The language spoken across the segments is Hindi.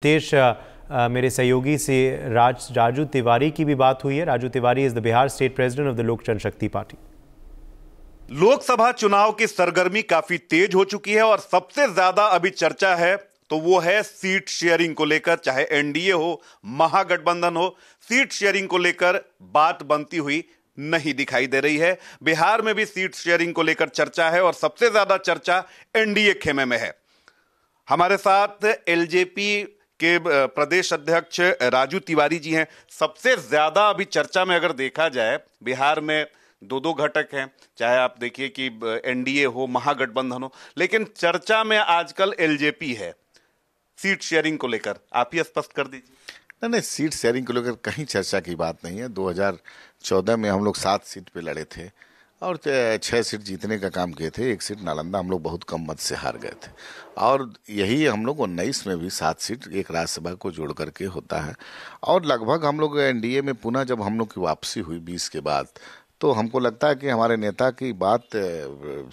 देश मेरे सहयोगी से राजू तिवारी की भी बात हुई है। Raju Tiwari is the Bihar state president of the लोक जनशक्ति पार्टी। लोकसभा चुनाव की सरगर्मी काफी तेज हो चुकी है और सबसे ज्यादा अभी चर्चा है तो वो है सीट शेयरिंग को लेकर। चाहे एनडीए हो, महागठबंधन हो, सीट शेयरिंग को लेकर बात बनती हुई नहीं दिखाई दे रही है। बिहार में भी सीट शेयरिंग को लेकर चर्चा है और सबसे ज्यादा चर्चा एनडीए खेमे में है। हमारे साथ एलजेपी के प्रदेश अध्यक्ष राजू तिवारी जी हैं। सबसे ज्यादा अभी चर्चा में अगर देखा जाए, बिहार में दो घटक हैं, चाहे आप देखिए कि एनडीए हो, महागठबंधन हो, लेकिन चर्चा में आजकल एलजेपी है सीट शेयरिंग को लेकर। आप ही स्पष्ट कर दीजिए। नहीं, सीट शेयरिंग को लेकर कहीं चर्चा की बात नहीं है। 2014 में हम लोग 7 सीट पे लड़े थे और 6 सीट जीतने का काम किए थे। 1 सीट नालंदा हम लोग बहुत कम मत से हार गए थे और यही हम लोग 19 में भी 7 सीट एक राज्यसभा को जोड़ करके होता है। और लगभग हम लोग एनडीए में पुनः जब हम लोग की वापसी हुई 20 के बाद, तो हमको लगता है कि हमारे नेता की बात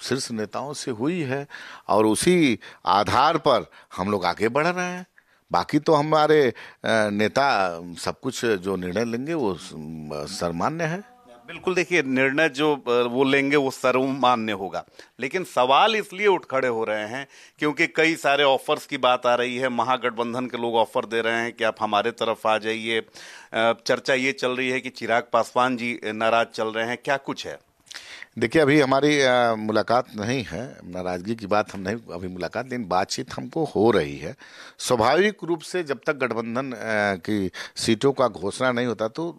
शीर्ष नेताओं से हुई है और उसी आधार पर हम लोग आगे बढ़ रहे हैं। बाकी तो हमारे नेता सब कुछ जो निर्णय लेंगे वो सर्वमान्य है। बिल्कुल, देखिए निर्णय जो वो लेंगे वो सर्वमान्य होगा, लेकिन सवाल इसलिए उठ खड़े हो रहे हैं क्योंकि कई सारे ऑफर्स की बात आ रही है। महागठबंधन के लोग ऑफर दे रहे हैं कि आप हमारे तरफ आ जाइए। चर्चा ये चल रही है कि चिराग पासवान जी नाराज चल रहे हैं। क्या कुछ है? देखिए, अभी हमारी मुलाकात नहीं है, नाराजगी की बात हम नहीं अभी मुलाकात, लेकिन बातचीत हमको हो रही है। स्वाभाविक रूप से जब तक गठबंधन की सीटों का घोषणा नहीं होता तो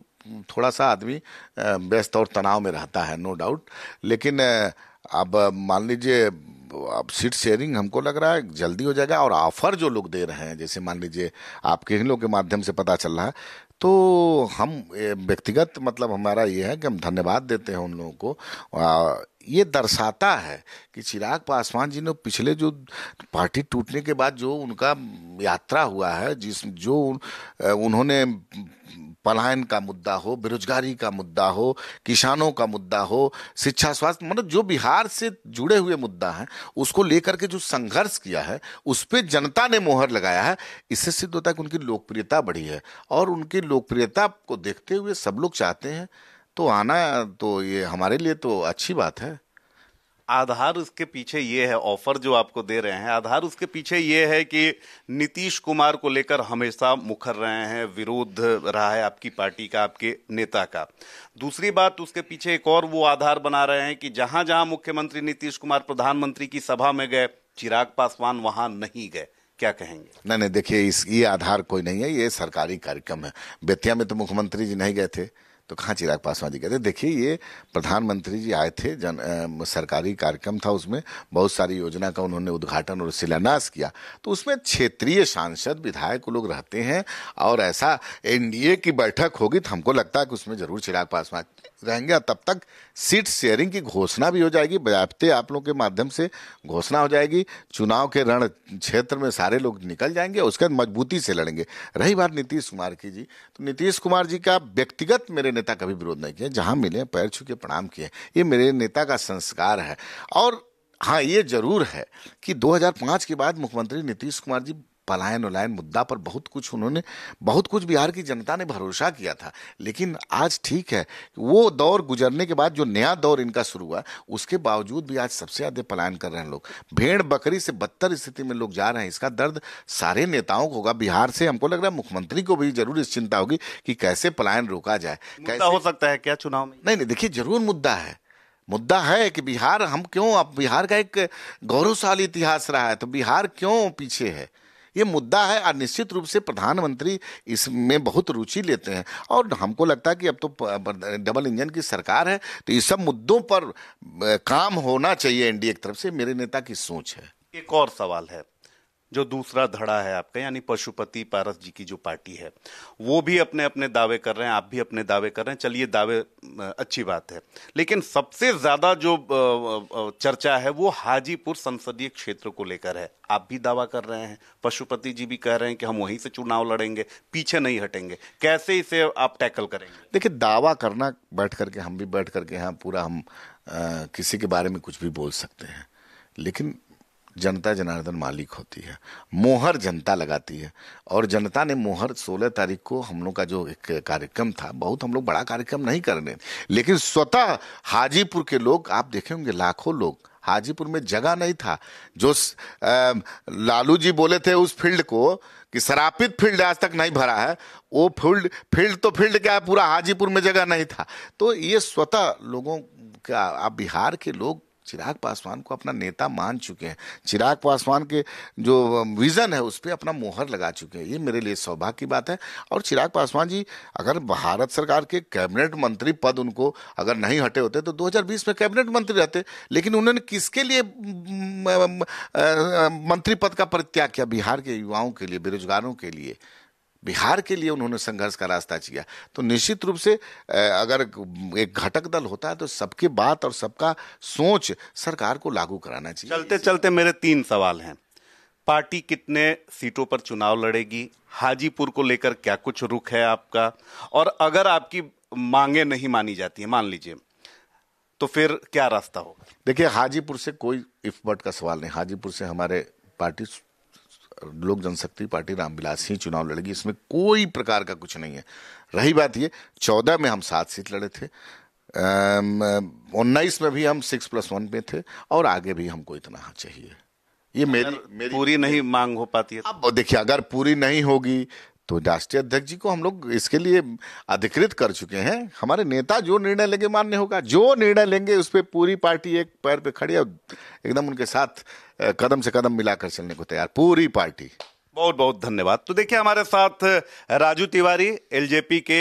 थोड़ा सा आदमी व्यस्त और तनाव में रहता है, नो डाउट। लेकिन अब मान लीजिए, अब सीट शेयरिंग हमको लग रहा है जल्दी हो जाएगा। और ऑफर जो लोग दे रहे हैं, जैसे मान लीजिए आपके ही लोग के माध्यम से पता चल रहा है, तो हम व्यक्तिगत मतलब हमारा ये है कि हम धन्यवाद देते हैं उन लोगों को। ये दर्शाता है कि चिराग पासवान जी ने पिछले जो पार्टी टूटने के बाद जो उनका यात्रा हुआ है, जो उन्होंने पलायन का मुद्दा हो, बेरोजगारी का मुद्दा हो, किसानों का मुद्दा हो, शिक्षा, स्वास्थ्य, मतलब जो बिहार से जुड़े हुए मुद्दा है, उसको लेकर के जो संघर्ष किया है, उस पे जनता ने मोहर लगाया है। इससे सिद्ध होता है कि उनकी लोकप्रियता बढ़ी है और उनकी लोकप्रियता को देखते हुए सब लोग चाहते हैं तो आना, तो ये हमारे लिए तो अच्छी बात है। आधार उसके पीछे ये है, ऑफर जो आपको दे रहे हैं, आधार उसके पीछे ये है कि नीतीश कुमार को लेकर हमेशा मुखर रहे हैं, विरोध रहा है आपकी पार्टी का, आपके नेता का। दूसरी बात, उसके पीछे एक और वो आधार बना रहे हैं कि जहां जहां मुख्यमंत्री नीतीश कुमार प्रधानमंत्री की सभा में गए, चिराग पासवान वहां नहीं गए। क्या कहेंगे? नहीं, देखिए, ये आधार कोई नहीं है, ये सरकारी कार्यक्रम है। बेतिया में तो मुख्यमंत्री जी नहीं गए थे, तो कहाँ चिराग पासवान जी कहते? देखिए, ये प्रधानमंत्री जी आए थे, सरकारी कार्यक्रम था, उसमें बहुत सारी योजना का उन्होंने उद्घाटन और शिलान्यास किया। तो उसमें क्षेत्रीय सांसद विधायक लोग रहते हैं और ऐसा एनडीए की बैठक होगी तो हमको लगता है कि उसमें जरूर चिराग पासवान रहेंगे। तब तक सीट शेयरिंग की घोषणा भी हो जाएगी, बजाते आप लोग के माध्यम से घोषणा हो जाएगी। चुनाव के रण क्षेत्र में सारे लोग निकल जाएंगे, उसके बाद मजबूती से लड़ेंगे। रही बात नीतीश कुमार की जी, तो नीतीश कुमार जी का व्यक्तिगत मेरे नेता कभी विरोध नहीं किया, जहां मिले पैर छू के प्रणाम किए, ये मेरे नेता का संस्कार है। और हाँ, ये जरूर है कि 2005 के बाद मुख्यमंत्री नीतीश कुमार जी पलायन उलायन मुद्दा पर बहुत कुछ बिहार की जनता ने भरोसा किया था। लेकिन आज ठीक है, वो दौर गुजरने के बाद जो नया दौर इनका शुरू हुआ, उसके बावजूद भी आज सबसे ज्यादा पलायन कर रहे हैं लोग। भेड़ बकरी से बदतर स्थिति में लोग जा रहे हैं। इसका दर्द सारे नेताओं को होगा बिहार से। हमको लग रहा है मुख्यमंत्री को भी जरूर इस चिंता होगी कि कैसे पलायन रोका जाए। कैसे हो सकता है क्या चुनाव में? नहीं, देखिए, जरूर मुद्दा है कि बिहार, हम क्यों, अब बिहार का एक गौरवशाली इतिहास रहा है, तो बिहार क्यों पीछे है, ये मुद्दा है। और निश्चित रूप से प्रधानमंत्री इसमें बहुत रुचि लेते हैं और हमको लगता है कि अब तो डबल इंजन की सरकार है, तो इस सब मुद्दों पर काम होना चाहिए एनडीए की तरफ से, मेरे नेता की सोच है। एक और सवाल है, जो दूसरा धड़ा है आपका, यानी पशुपति पारस जी की जो पार्टी है, वो भी अपने अपने दावे कर रहे हैं, आप भी अपने दावे कर रहे हैं। चलिए, दावे अच्छी बात है, लेकिन सबसे ज्यादा जो चर्चा है वो हाजीपुर संसदीय क्षेत्र को लेकर है। आप भी दावा कर रहे हैं, पशुपति जी भी कह रहे हैं कि हम वहीं से चुनाव लड़ेंगे, पीछे नहीं हटेंगे। कैसे इसे आप टैकल करेंगे? देखिए, दावा करना बैठ करके, हम भी बैठ करके यहाँ पूरा हम किसी के बारे में कुछ भी बोल सकते हैं, लेकिन जनता जनार्दन मालिक होती है, मोहर जनता लगाती है। और जनता ने मोहर 16 तारीख को हम लोग का जो एक कार्यक्रम था, बहुत हम लोग बड़ा कार्यक्रम नहीं कर रहे, लेकिन स्वतः हाजीपुर के लोग, आप देखे होंगे लाखों लोग, हाजीपुर में जगह नहीं था। जो लालू जी बोले थे उस फील्ड को कि श्रापित फील्ड आज तक नहीं भरा है, वो फील्ड तो फील्ड क्या है, पूरा हाजीपुर में जगह नहीं था। तो ये स्वतः लोगों का, आप बिहार के लोग चिराग पासवान को अपना नेता मान चुके हैं, चिराग पासवान के जो विजन है उस पर अपना मोहर लगा चुके हैं। ये मेरे लिए सौभाग्य की बात है। और चिराग पासवान जी अगर भारत सरकार के कैबिनेट मंत्री पद उनको अगर नहीं हटे होते तो 2020 में कैबिनेट मंत्री रहते, लेकिन उन्होंने किसके लिए मंत्री पद का परित्याग किया? बिहार के युवाओं के लिए, बेरोजगारों के लिए, बिहार के लिए उन्होंने संघर्ष का रास्ता किया। तो निश्चित रूप से अगर एक घटक दल होता है तो सबकी बात और सबका सोच सरकार को लागू कराना चाहिए। चलते चलते मेरे 3 सवाल हैं। पार्टी कितने सीटों पर चुनाव लड़ेगी? हाजीपुर को लेकर क्या कुछ रुख है आपका? और अगर आपकी मांगे नहीं मानी जाती है, मान लीजिए, तो फिर क्या रास्ता होगा? देखिए, हाजीपुर से कोई इफ बट का सवाल नहीं। हाजीपुर से हमारे पार्टी लोक जनशक्ति पार्टी रामविलास ही चुनाव लड़ेगी, इसमें कोई प्रकार का कुछ नहीं है। रही बात ये, 14 में हम 7 सीट लड़े थे, 19 में भी हम 6+1 में थे, और आगे भी हमको इतना चाहिए। ये मेरी पूरी नहीं मांग हो पाती है। अब देखिए, अगर पूरी नहीं होगी तो राष्ट्रीय अध्यक्ष जी को हम लोग इसके लिए अधिकृत कर चुके हैं। हमारे नेता जो निर्णय लेंगे मान्य होगा, जो निर्णय लेंगे उस पर पूरी पार्टी एक पैर पे खड़ी है, एकदम उनके साथ कदम से कदम मिलाकर चलने को तैयार पूरी पार्टी। बहुत बहुत धन्यवाद। तो देखिए, हमारे साथ राजू तिवारी एलजेपी के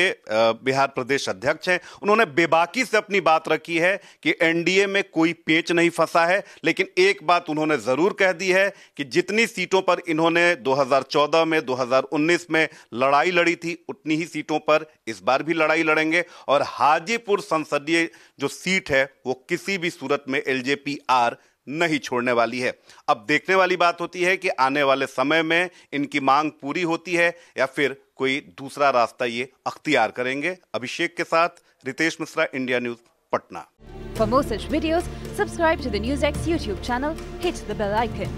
बिहार प्रदेश अध्यक्ष हैं। उन्होंने बेबाकी से अपनी बात रखी है कि एनडीए में कोई पेंच नहीं फंसा है, लेकिन एक बात उन्होंने जरूर कह दी है कि जितनी सीटों पर इन्होंने 2014 में, 2019 में लड़ाई लड़ी थी, उतनी ही सीटों पर इस बार भी लड़ाई लड़ेंगे। और हाजीपुर संसदीय जो सीट है वो किसी भी सूरत में एलजेपी आर नहीं छोड़ने वाली है। अब देखने वाली बात होती है कि आने वाले समय में इनकी मांग पूरी होती है या फिर कोई दूसरा रास्ता ये अख्तियार करेंगे। अभिषेक के साथ Ritesh Mishra, India News, Patna. For more such videos, subscribe to the NewsX YouTube channel, hit the bell icon.